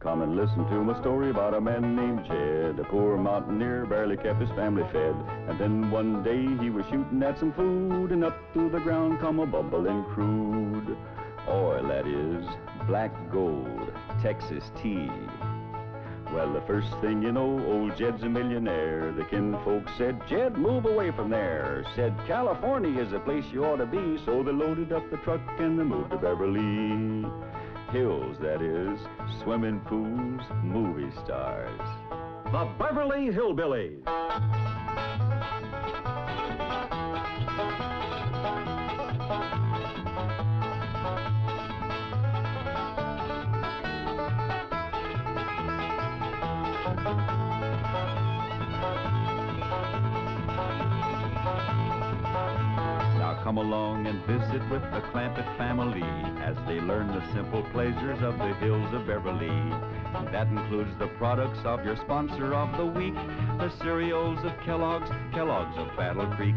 Come and listen to my story about a man named Jed. A poor mountaineer, barely kept his family fed. And then one day he was shooting at some food, and up through the ground come a bubbling crude oil, that is, black gold, Texas tea. Well, the first thing you know, old Jed's a millionaire. The kinfolk said, Jed, move away from there. Said, California is the place you ought to be. So they loaded up the truck and they moved to Beverly Hills, that is, swimming pools, movie stars. The Beverly Hillbillies. Come along and visit with the Clampet family as they learn the simple pleasures of the hills of Beverly. That includes the products of your sponsor of the week, the cereals of Kellogg's, Kellogg's of Battle Creek.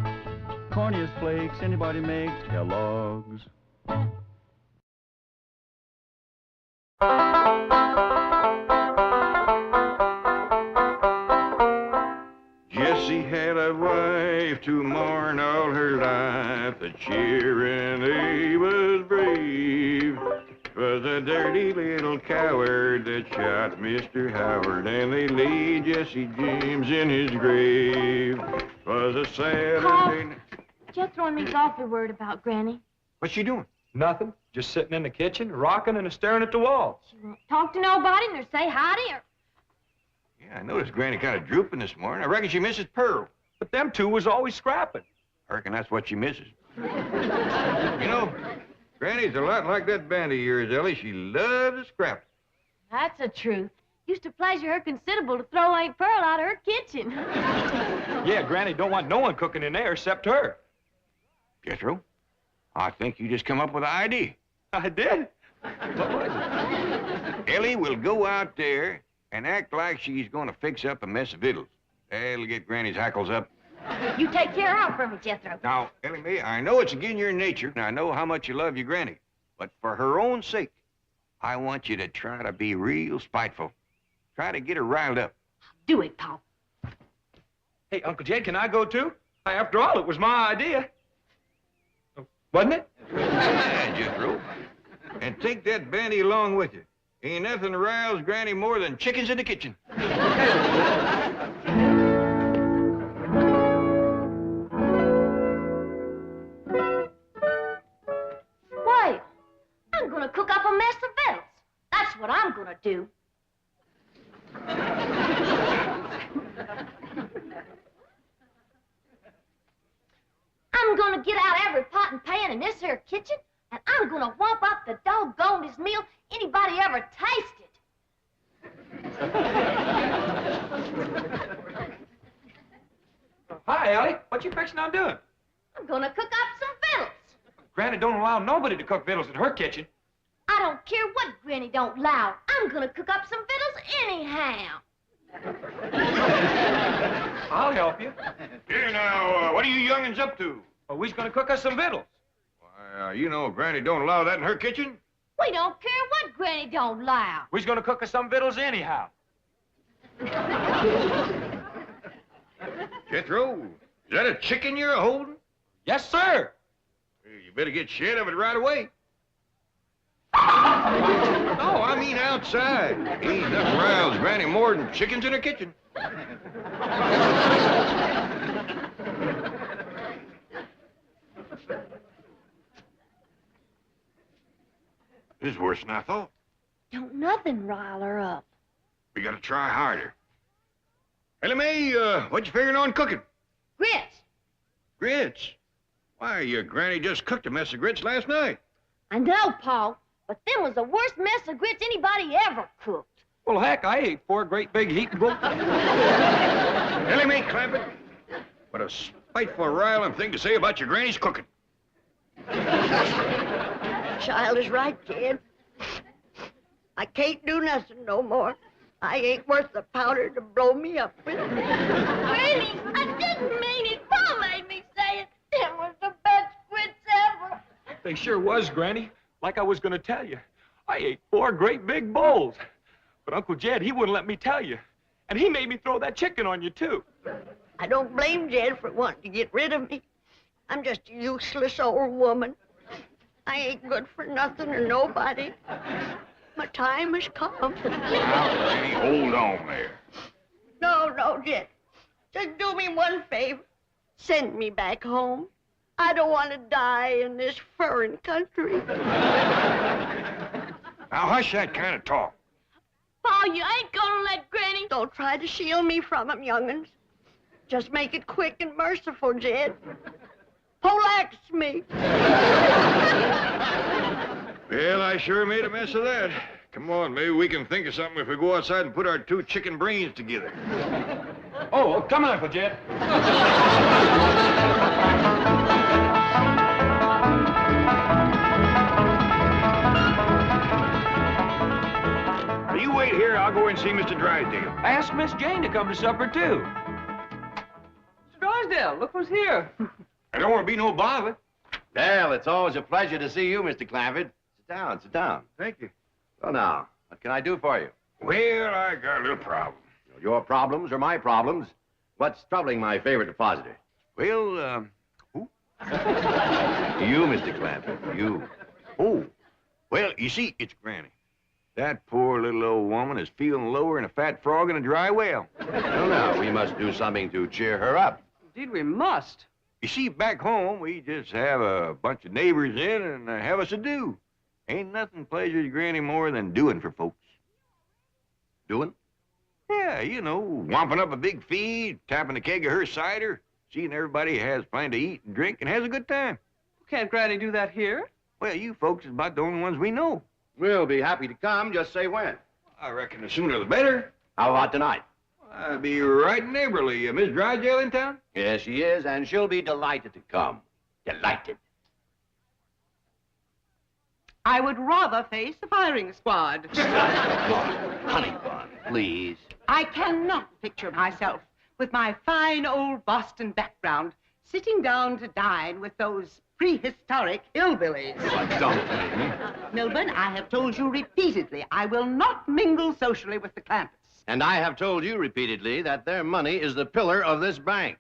Corniest flakes anybody makes, Kellogg's. Jessie had a wife to mourn all her life. The cheering he was brave. 'Twas a dirty little coward that shot Mr. Howard, and they laid Jesse James in his grave. 'Twas a Saturday night. Jethro and me's awfully worried about Granny. What's she doing? Nothing. Just sitting in the kitchen, rocking and staring at the wall. She won't talk to nobody, nor say howdy, or... Yeah, I noticed Granny kind of drooping this morning. I reckon she misses Pearl. But them two was always scrapping. I reckon that's what she misses. You know, Granny's a lot like that band of yours, Ellie. She loves to scrap. That's the truth. Used to pleasure her considerable to throw Aunt Pearl out of her kitchen. Yeah, Granny don't want no one cooking in there except her. Jethro, I think you just come up with an idea. I did? What was it? Ellie will go out there and act like she's going to fix up a mess of victuals. That'll get Granny's hackles up. You take care of her for me, Jethro. Now, Ellie Mae, I know it's against your nature, and I know how much you love your Granny. But for her own sake, I want you to try to be real spiteful. Try to get her riled up. Do it, Paul. Hey, Uncle Jed, can I go too? After all, it was my idea. Wasn't it? Yeah, Jethro. And take that bandy along with you. Ain't nothing riles Granny more than chickens in the kitchen. Why? I'm gonna cook up a mess of victuals. That's what I'm gonna do. I'm gonna get out every pot and pan in this here kitchen, and I'm gonna whomp up the doggonedest meal anybody ever tasted. Hi, Ellie. What you fixing on doing? I'm gonna cook up some victuals. Granny don't allow nobody to cook victuals in her kitchen. I don't care what Granny don't allow. I'm gonna cook up some victuals anyhow. I'll help you. Here now, what are you young'uns up to? Well, we's gonna cook us some victuals. Why, you know Granny don't allow that in her kitchen. We don't care what Granny don't allow. We's gonna cook us some victuals anyhow. Jethro, is that a chicken you're holding? Yes, sir. Well, you better get shed of it right away. No, I mean outside. Ain't nothing riles Granny more than chickens in her kitchen. This is worse than I thought. Don't nothing rile her up. We gotta try harder. Ellie Mae, what you figuring on cooking? Grits. Grits? Why, your Granny just cooked a mess of grits last night. I know, Paul, but them was the worst mess of grits anybody ever cooked. Well, heck, I ate 4 great big heaping bowls. Ellie Mae Clampett, what a spiteful, riling thing to say about your Granny's cooking. Child is right, kid. I can't do nothing no more. I ain't worth the powder to blow me up with. Granny, I didn't mean it. Paul made me say it. Them was the best grits ever. They sure was, Granny. Like I was gonna tell you. I ate 4 great big bowls. But Uncle Jed, he wouldn't let me tell you. And he made me throw that chicken on you, too. I don't blame Jed for wanting to get rid of me. I'm just a useless old woman. I ain't good for nothing or nobody. My time has come. Now, Granny, hold on there. No, Jed. Just do me one favor. Send me back home. I don't want to die in this foreign country. Now, hush that kind of talk. Pa, you ain't gonna let Granny... Don't try to shield me from him, young'uns. Just make it quick and merciful, Jed. Poleax me. Well, I sure made a mess of that. Come on, maybe we can think of something if we go outside and put our two chicken brains together. Oh, come on, Uncle Jed. You wait here, I'll go and see Mr. Drysdale. I asked Miss Jane to come to supper, too. Mr. Drysdale, look who's here. I don't want to be no bother. Well, it's always a pleasure to see you, Mr. Clampett. Sit down, sit down. Thank you. Well, now, what can I do for you? Well, I got a little problem. Your problems are my problems. What's troubling my favorite depositor? Well, who? You, Mr. Clampett, you. Oh, well, you see, it's Granny. That poor little old woman is feeling lower than a fat frog in a dry well. Well, now, we must do something to cheer her up. Indeed, we must. You see, back home, we just have a bunch of neighbors in and have us a do. Ain't nothing pleasures Granny more than doing for folks. Doing? Yeah, you know, womping up a big feed, tapping a keg of her cider, seeing everybody has plenty to eat and drink and has a good time. Can't Granny do that here? Well, you folks is about the only ones we know. We'll be happy to come, just say when. I reckon the sooner the better. How about tonight? I'll be right neighborly. Miss Drysdale in town? Yes, she is, and she'll be delighted to come. Delighted. I would rather face the firing squad. Honey bun, please. I cannot picture myself with my fine old Boston background sitting down to dine with those prehistoric hillbillies. Don't. Milburn, I have told you repeatedly I will not mingle socially with the Clampetts. And I have told you repeatedly that their money is the pillar of this bank.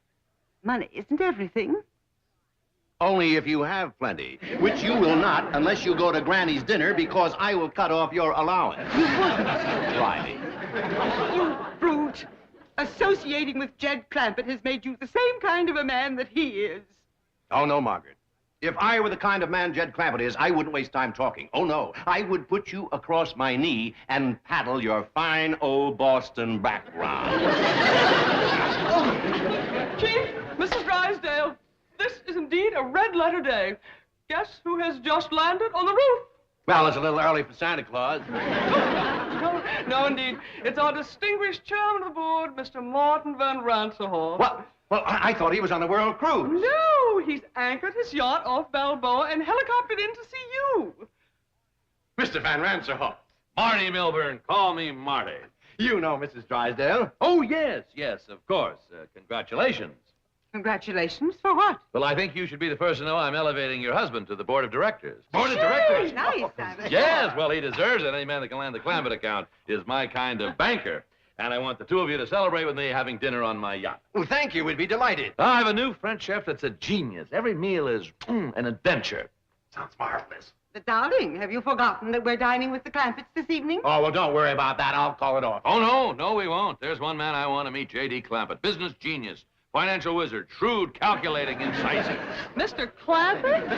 Money isn't everything. Only if you have plenty, which you will not unless you go to Granny's dinner because I will cut off your allowance. You wouldn't. Try me. You brute. Associating with Jed Clampett has made you the same kind of a man that he is. Oh, no, Margaret. If I were the kind of man Jed Clampett is, I wouldn't waste time talking. Oh, no. I would put you across my knee and paddle your fine old Boston background. Oh, Chief, Mrs. Drysdale, this is indeed a red-letter day. Guess who has just landed on the roof? Well, it's a little early for Santa Claus. No, indeed. It's our distinguished chairman of the board, Mr. Marty Van Ransohoff. What? Well, I thought he was on the World Cruise. No, he's anchored his yacht off Balboa and helicoptered in to see you. Mr. Van Ransohoff. Marty Milburn, call me Marty. You know Mrs. Drysdale. Oh, yes, of course. Congratulations. Congratulations for what? Well, I think you should be the first to know I'm elevating your husband to the board of directors. Board of directors? Nice, Simon. Yes, well, he deserves it. Any man that can land the Clampett account is my kind of banker. And I want the two of you to celebrate with me having dinner on my yacht. Well, thank you. We'd be delighted. I have a new French chef that's a genius. Every meal is an adventure. Sounds marvelous. But, darling, have you forgotten that we're dining with the Clampetts this evening? Oh, well, don't worry about that. I'll call it off. Oh, no, we won't. There's one man I want to meet, J.D. Clampett. Business genius, financial wizard, shrewd, calculating, incisive. Mr. Clampett?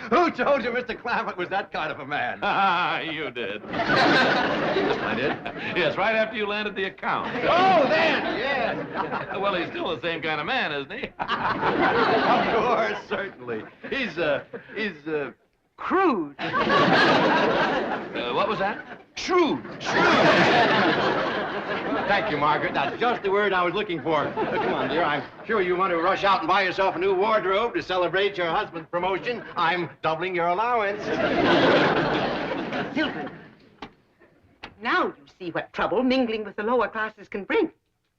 Who told you Mr. Clampett was that kind of a man? You did. I did? Yes, right after you landed the account. Oh, then, yes. Well, he's still the same kind of man, isn't he? Of course, certainly. He's Crude. What was that? shrewd. Thank you, Margaret. That's just the word I was looking for. Come on, dear. I'm sure you want to rush out and buy yourself a new wardrobe to celebrate your husband's promotion. I'm doubling your allowance. Milburn. Now you see what trouble mingling with the lower classes can bring.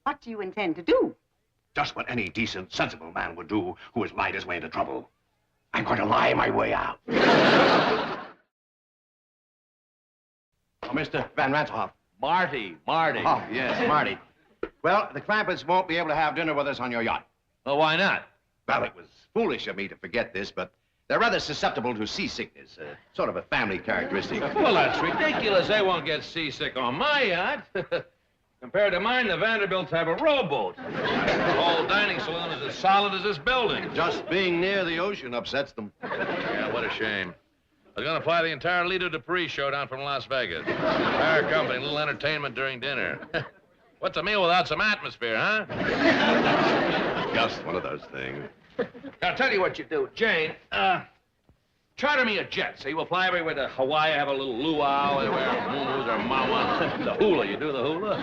What do you intend to do? Just what any decent, sensible man would do who has lied his way into trouble. I'm going to lie my way out. Oh, Mr. Van Ransohoff, Marty. Oh, yes, Marty. Well, the Clampetts won't be able to have dinner with us on your yacht. Well, why not? Well, it was foolish of me to forget this, but they're rather susceptible to seasickness, sort of a family characteristic. Well, that's ridiculous. They won't get seasick on my yacht. Compared to mine, the Vanderbilts have a rowboat. The whole dining saloon is as solid as this building. Just being near the ocean upsets them. Yeah, what a shame. I was going to fly the entire Lido Dupree show down from Las Vegas. Entire company, a little entertainment during dinner. What's a meal without some atmosphere, huh? Just one of those things. I'll tell you what you do. Jane, charter me a jet, see? We'll fly everywhere to Hawaii, have a little luau, everywhere, moo-moos or mama. The hula, you do the hula?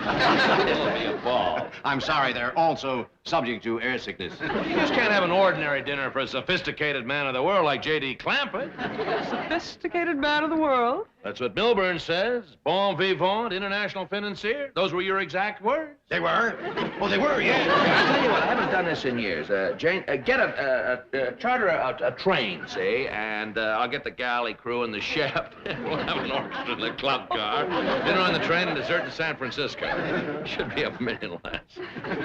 It'll be a ball. I'm sorry, they're also subject to air sickness. You just can't have an ordinary dinner for a sophisticated man of the world like J.D. Clampett. Sophisticated man of the world. That's what Milburn says. Bon vivant, international financier. Those were your exact words. They were? Oh, they were, yeah. I'll tell you what, I haven't done this in years. Jane, get charter a train, see, and I'll get the galley crew and the chef. We'll have an orchestra in the club car. Dinner on the train and dessert in San Francisco. Should be $1 million less.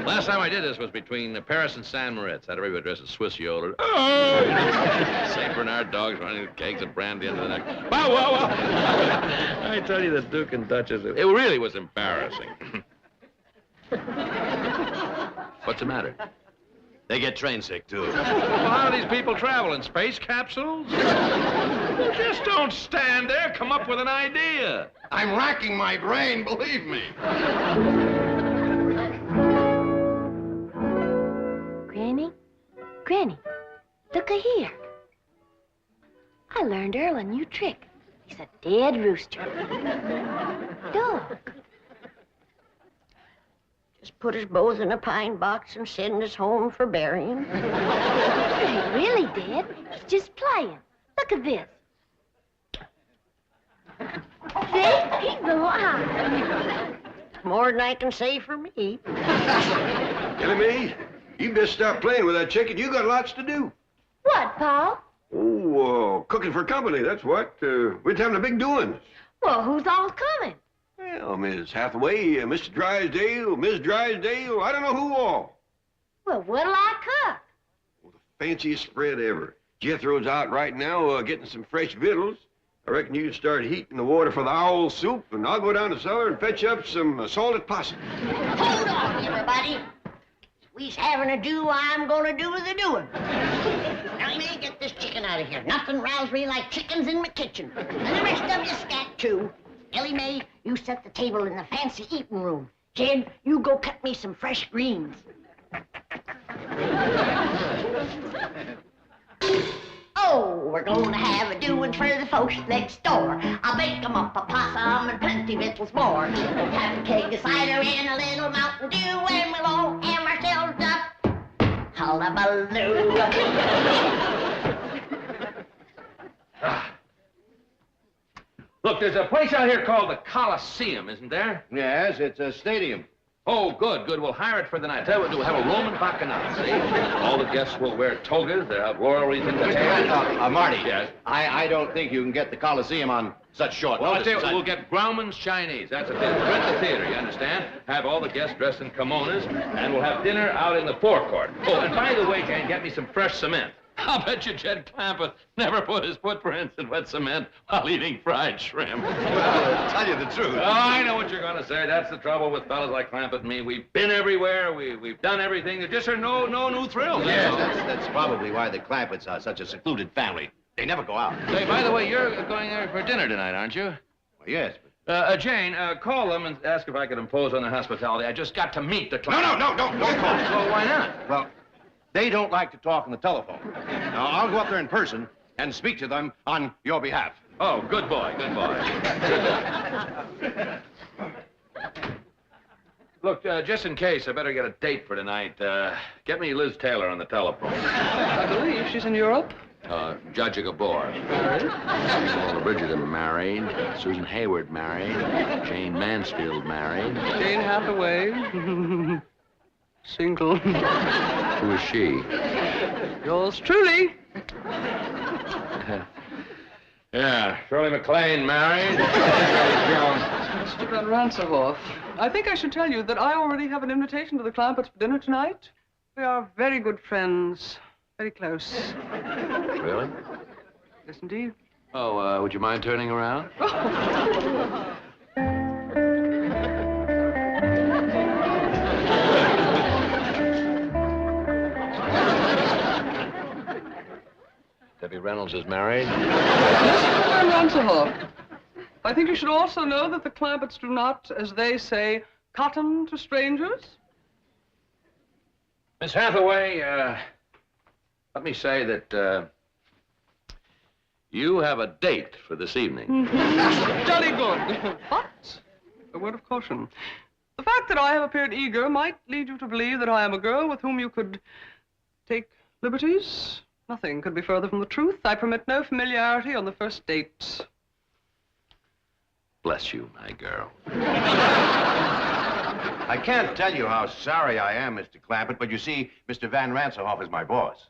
Last time I did this was between Paris and San Moritz. Had everybody dressed as Swiss yodelers. St. Bernard dogs running with kegs of brandy into the neck. Wow, wow, wow. I tell you, the Duke and Duchess, it really was embarrassing. What's the matter? They get train sick, too. Well, how do these people travel? In space capsules? Well, just don't stand there. Come up with an idea. I'm racking my brain, believe me. Granny, look-a here. I learned Earl a new trick. He's a dead rooster. Dog. Just put us both in a pine box and send us home for burying. He ain't really dead. He's just playing. Look at this. See? He's alive. More than I can say for me. Killing me? You just stopped playing with that chicken. You got lots to do. What, Pa? Oh, cooking for company, that's what. We're having a big doings. Well, who's all coming? Well, Miss Hathaway, Mr. Drysdale, Miss Drysdale, I don't know who all. Well, what'll I cook? Well, the fanciest spread ever. Jethro's out right now getting some fresh victuals. I reckon you start heating the water for the owl soup, and I'll go down to the cellar and fetch up some salted possum. Hold on, everybody. We's having a do, I'm gonna do the doing. Now, let me get this chicken out of here. Nothing rouses me like chickens in my kitchen. And the rest of you scat, too. Ellie Mae, you set the table in the fancy eating room. Jed, you go cut me some fresh greens. Oh, we're gonna have a doings for the folks next door. I'll bake 'em up a possum and plenty victuals more. We'll have a keg of cider and a little Mountain Dew, and we'll all have ourselves up hullabaloo. Look, there's a place out here called the Coliseum, isn't there? Yes, it's a stadium. Oh, good. We'll hire it for the night. Tell you what, we'll have a Roman bacchanal, see? All the guests will wear togas. They'll have laurel wreaths in the hair. Marty. Yes? I don't think you can get the Coliseum on such short Well, I'll notice. tell you what, we'll get Grauman's Chinese. That's a theater. Rent the theater, you understand? Have all the guests dressed in kimonos, and we'll have dinner out in the forecourt. Oh, and by the way, Jane, get me some fresh cement. I'll bet you Jed Clampett never put his footprints in wet cement while eating fried shrimp. Well, tell you the truth. Oh, I know what you're going to say. That's the trouble with fellas like Clampett and me. We've been everywhere. We've done everything. There just are no new thrills. Yes, that's probably why the Clampetts are such a secluded family. They never go out. Say, by the way, you're going there for dinner tonight, aren't you? Well, yes, Jane, call them and ask if I could impose on their hospitality. I just got to meet the Clampett. No, don't call. Well, why not? Well, they don't like to talk on the telephone. Now, I'll go up there in person and speak to them on your behalf. Oh, good boy. Look, just in case, I better get a date for tonight. Get me Liz Taylor on the telephone. I believe she's in Europe. Judge of Gabor. Married. Bridget married. Susan Hayward married. Jane Mansfield married. Jane Hathaway. Single. Who is she? Yours truly. Yeah, Shirley MacLaine married. Shirley Jones. Mr. Van Ransohoff, I think I should tell you that I already have an invitation to the Clampetts for dinner tonight. We are very good friends, very close. Really? Yes, indeed. Oh, would you mind turning around? Debbie Reynolds is married. Mr. Van Ransohoff, I think you should also know that the Clampetts do not, as they say, cotton to strangers. Miss Hathaway, let me say that you have a date for this evening. Jolly good. But, a word of caution. The fact that I have appeared eager might lead you to believe that I am a girl with whom you could take liberties. Nothing could be further from the truth. I permit no familiarity on the first date. Bless you, my girl. I can't tell you how sorry I am, Mr. Clampett, but you see, Mr. Van Ransohoff is my boss.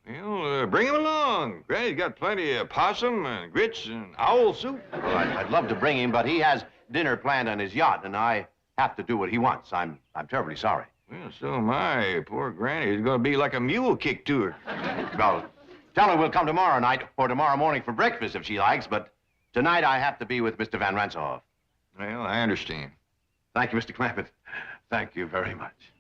Well, bring him along. Granny's got plenty of possum and grits and owl soup. Well, I'd love to bring him, but he has dinner planned on his yacht, and I have to do what he wants. I'm terribly sorry. Well, so am I. Poor Granny is going to be like a mule kick to her. Well, tell her we'll come tomorrow night or tomorrow morning for breakfast if she likes, but tonight I have to be with Mr. Van Ransohoff. Well, I understand. Thank you, Mr. Clampett. Thank you very much.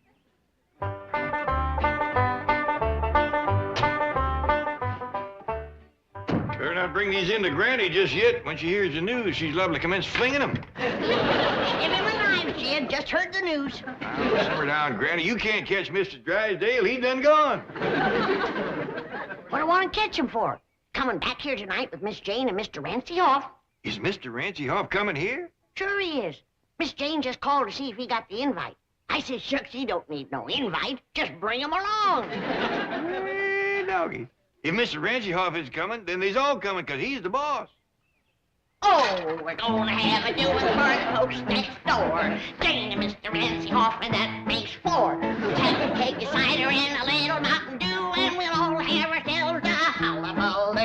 Better not bring these in to Granny just yet. When she hears the news, she's liable to commence flinging them. Give him a knife, Jed. Just heard the news. Now, simmer down, Granny. You can't catch Mr. Drysdale. He done gone. What do I want to catch him for? Coming back here tonight with Miss Jane and Mr. Ransohoff. Is Mr. Ransohoff coming here? Sure he is. Miss Jane just called to see if he got the invite. I said, shucks, he don't need no invite. Just bring him along. Hey, doggy. If Mr. Ransohoff is coming, then they's all coming, because he's the boss. Oh, we're gonna have a doing for the folks next door. Jane and Mr. Ransohoff, and that makes 4. Have to take a cider and a little Mountain Dew, and we'll all have ourselves a hullabaloo.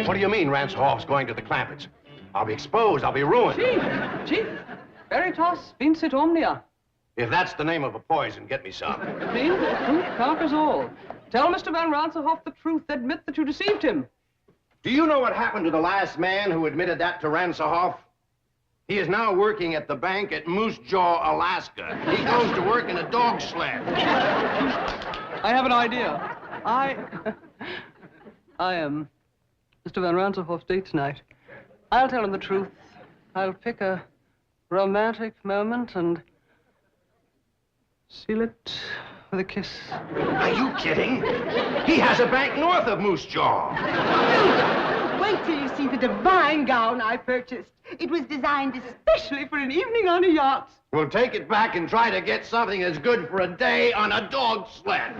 What do you mean Ransohoff's going to the Clampetts? I'll be exposed. I'll be ruined. Chief, veritas vincit omnia. If that's the name of a poison, get me some. See, the truth conquers all. Tell Mr. Van Ransohoff the truth. Admit that you deceived him. Do you know what happened to the last man who admitted that to Ransohoff? He is now working at the bank at Moose Jaw, Alaska. He goes to work in a dog sled. I have an idea. I am Mr. Van Ransohoff's date tonight. I'll tell him the truth. I'll pick a romantic moment and seal it with a kiss. Are you kidding? He has a bank north of Moose Jaw. Wait till you see the divine gown I purchased. It was designed especially for an evening on a yacht. We'll take it back and try to get something as good for a day on a dog sled.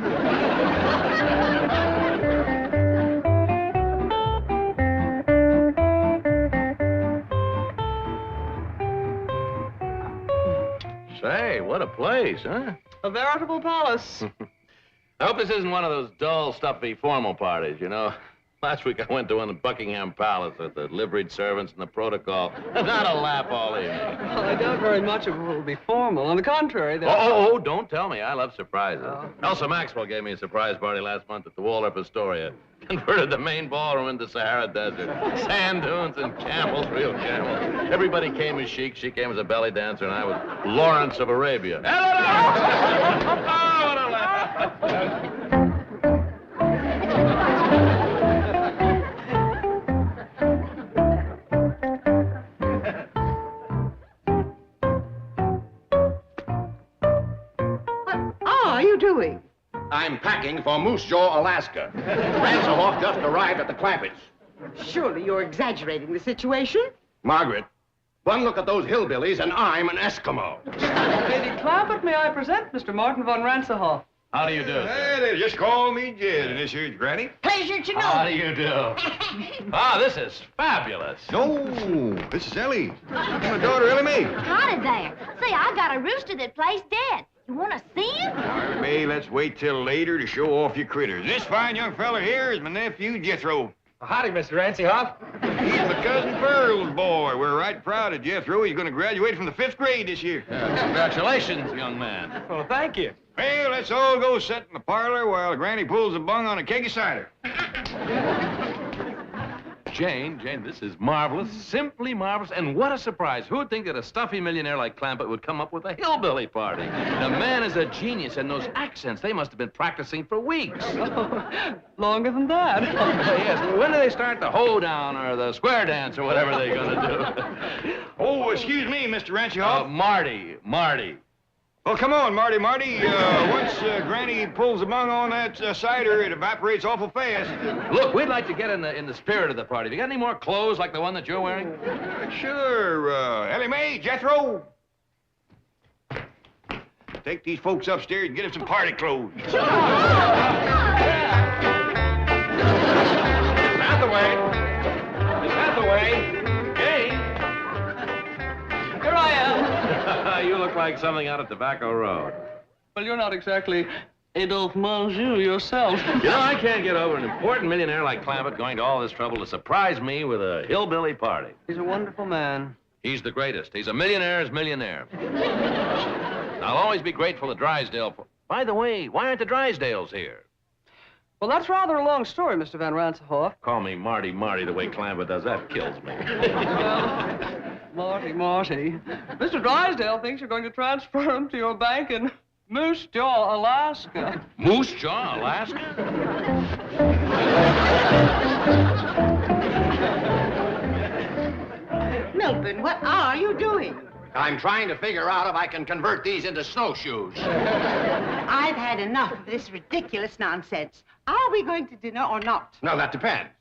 Say, what a place, huh? A veritable palace. I hope this isn't one of those dull, stuffy, formal parties, you know? Last week I went to one at Buckingham Palace with the liveried servants and the protocol. Not a laugh all evening. Well, I doubt very much it will be formal. On the contrary, Oh, don't tell me. I love surprises. Elsa Maxwell gave me a surprise party last month at the Waldorf Astoria. Converted the main ballroom into Sahara Desert. Sand dunes and camels, real camels. Everybody came as chic. She came as a belly dancer, and I was Lawrence of Arabia. Oh, what a laugh. Doing? I'm packing for Moose Jaw, Alaska. Ransohoff just arrived at the Clampetts. Surely you're exaggerating the situation. Margaret, one look at those hillbillies and I'm an Eskimo. Lady Clampett, may I present Mr. Martin Van Ransohoff? How do you do, sir? Hey, they just call me Jed, and this here's Granny. Pleasure to know. How do you do? This is fabulous. No, this is Ellie. My daughter, Ellie Mae. Howdy there. See, I got a rooster that plays dead. You want to see him? Now, May, let's wait till later to show off your critters. This fine young fella here is my nephew, Jethro. Howdy, Mr. Ransohoff. He's my cousin Pearl's boy. We're right proud of Jethro. He's going to graduate from the 5th grade this year. Congratulations, young man. Well, thank you. Well, let's all go sit in the parlor while Granny pulls the bung on a keg of cider. Jane, this is marvelous, simply marvelous, and what a surprise. Who'd think that a stuffy millionaire like Clampett would come up with a hillbilly party? The man is a genius, and those accents, they must have been practicing for weeks. Longer than that. Yes, when do they start the hoedown or the square dance or whatever they're going to do? Oh, excuse me, Mr. Ransohoff. Marty. Well, come on, Marty. Once Granny pulls the bung on that cider, it evaporates awful fast. Look, we'd like to get in the spirit of the party. Have you got any more clothes like the one that you're wearing? Sure. Ellie Mae, Jethro. Take these folks upstairs and get them some party clothes. Is that the way? Jane? Here I am. You look like something out of Tobacco Road. Well, you're not exactly Adolphe Menjou yourself. You know, I can't get over an important millionaire like Clampett going to all this trouble to surprise me with a hillbilly party. He's a wonderful man. He's the greatest. He's a millionaire's millionaire. I'll always be grateful to Drysdale for... By the way, why aren't the Drysdales here? Well, that's rather a long story, Mr. Van Ransohoff. Call me Marty the way Clampett does. That kills me. Well, Marty. Mr. Drysdale thinks you're going to transfer him to your bank in Moose Jaw, Alaska. Moose Jaw, Alaska? Milburn, what are you doing? I'm trying to figure out if I can convert these into snowshoes. I've had enough of this ridiculous nonsense. Are we going to dinner or not? No, that depends.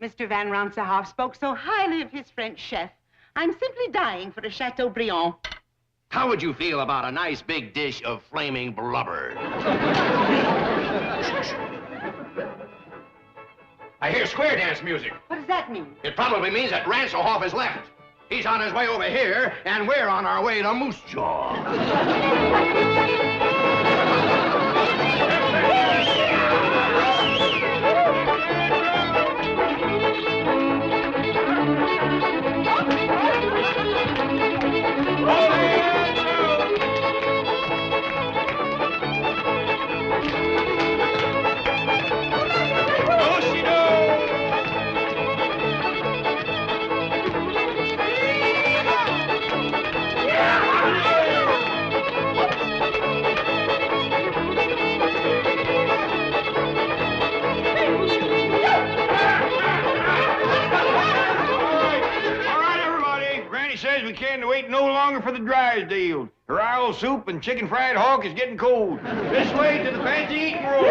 Mr. Van Ransohoff spoke so highly of his French chef. I'm simply dying for a Chateaubriand. How would you feel about a nice big dish of flaming blubber? I hear square dance music. What does that mean? It probably means that Ransohoff has left. He's on his way over here, and we're on our way to Moose Jaw. We can't wait no longer for the Drysdale. Rouse soup and chicken fried hawk is getting cold. This way to the fancy eating room.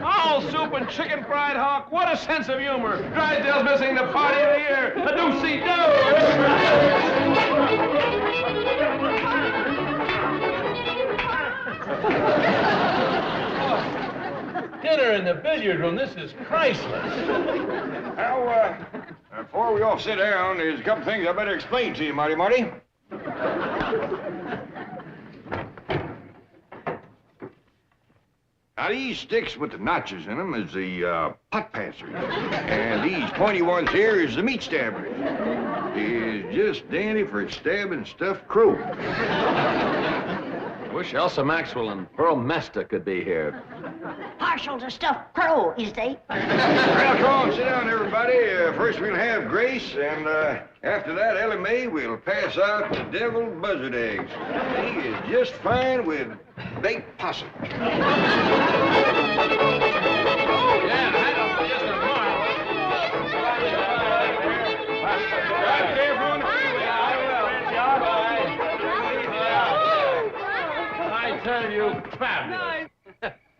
All soup and chicken fried hawk. What a sense of humor. Drysdale's missing the party of the year. A do-see-do. Dinner in the billiard room. This is priceless. Now, before we all sit down, there's a couple things I better explain to you, Marty. Now, these sticks with the notches in them is the pot passers. And these pointy ones here is the meat stabbers. Is just dandy for stabbing stuffed crow. I wish Elsa Maxwell and Pearl Mesta could be here. Partial to stuffed crow, is they? Well, come on, sit down, everybody. First we'll have Grace, and after that, Ellie Mae will pass out the deviled buzzard eggs. He is just fine with baked possum. Yeah, I don't just a I tell you, fabulous.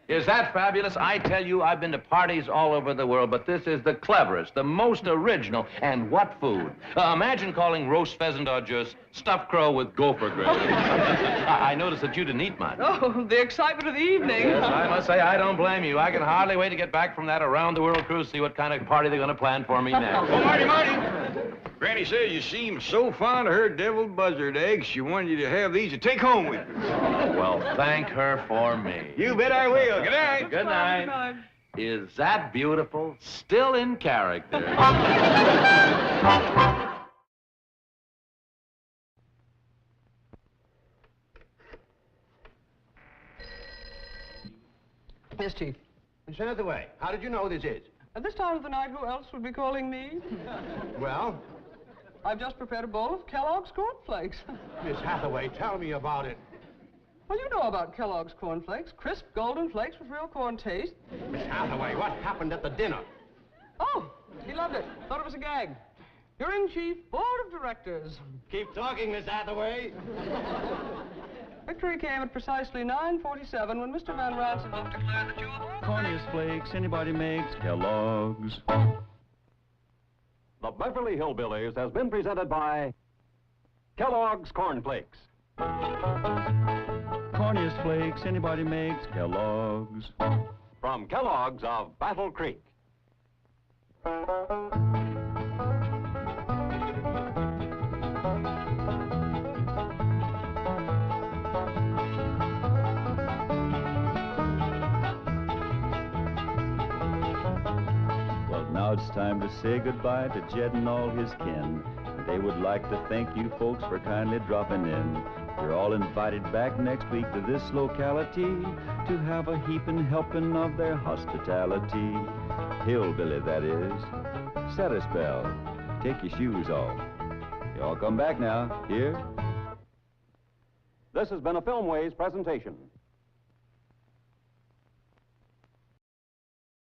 His that fabulous? I tell you, I've been to parties all over the world, but this is the cleverest, the most original, and what food? Imagine calling roast pheasant au jus stuffed crow with gopher gravy. I noticed that you didn't eat much. Oh, the excitement of the evening. Yes, I must say, I don't blame you. I can hardly wait to get back from that around-the-world cruise, see what kind of party they're going to plan for me next. Oh, Marty! Granny says you seem so fond of her deviled buzzard eggs, she wanted you to have these to take home with you. Well, thank her for me. You bet I will. Good night. Good night. Good night. Is that beautiful? Still in character. Yes, Chief. Miss Hathaway, how did you know this is? At this time of the night, who else would be calling me? Well, I've just prepared a bowl of Kellogg's cornflakes. Miss Hathaway, tell me about it. Well, you know about Kellogg's cornflakes. Crisp, golden flakes with real corn taste. Miss Hathaway, what happened at the dinner? Oh, he loved it. Thought it was a gag. You're in, Chief. Board of Directors. Keep talking, Miss Hathaway. Victory came at precisely 9:47 when Mr. Van Ransohoff declared that you were... Corniest flakes anybody makes, Kellogg's. The Beverly Hillbillies has been presented by Kellogg's Corn Flakes. Corniest flakes anybody makes, Kellogg's. From Kellogg's of Battle Creek. Well, now it's time to say goodbye to Jed and all his kin. They would like to thank you folks for kindly dropping in. You're all invited back next week to this locality to have a heaping helping of their hospitality. Hillbilly, that is. Set a spell. Take your shoes off. You all come back now. Here. This has been a Filmways presentation.